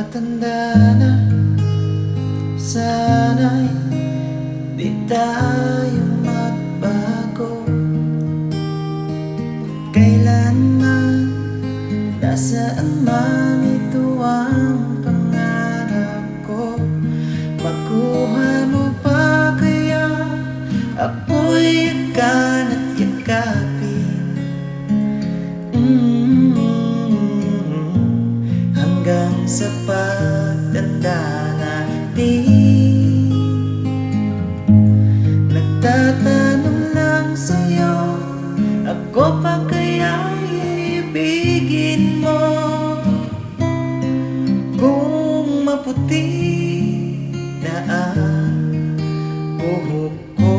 Tumatanda na, sana'y di tayo magbago. Kailanman, nasaan man ito ang pangarap ko. Makuha mo pa kaya ako'y yakan at yakapin, hanggang sa pagtanda natin. Nagtatanong lang sa'yo, ako pa kaya iibigin mo? Kung maputi na ang buhok ko,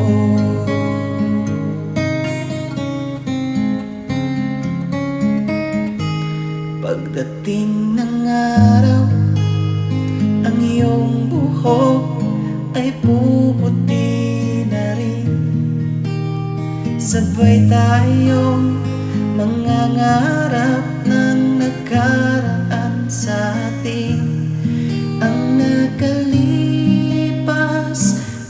pagdating ng araw, ang iyong buhok ay puputi na rin. Sabay tayong mangangarap ng nakaraan sa atin. Ang nakalipas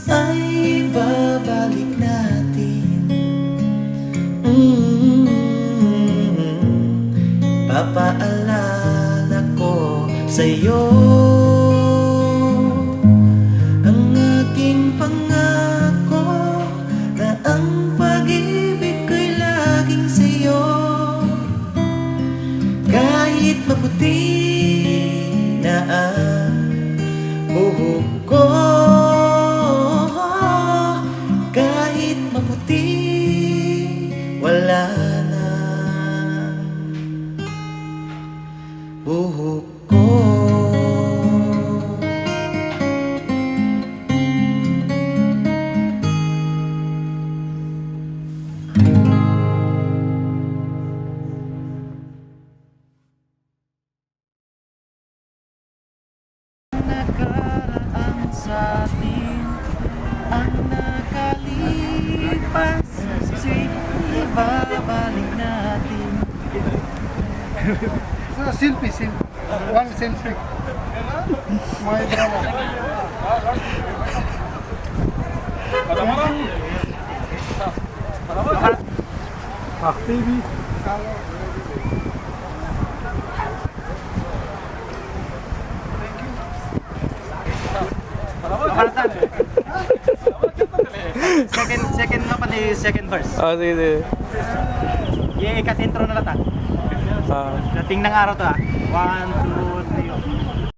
ay babalik natin. Papaalala ko sa'yo ang aking pangako, na ang pag-ibig ko'y laging sa'yo. Kahit maputi na ang buhok ko, kahit maputi, wala na buhok ko. Nakaraan sa atin, ang nakalipas, sweet, ibabalik natin. Selfie. One selfie. My drama. TV. Second na pati second verse. Ah, sige, sige. Ikat intro na lata. Dating ng araw to ha. 1, 2,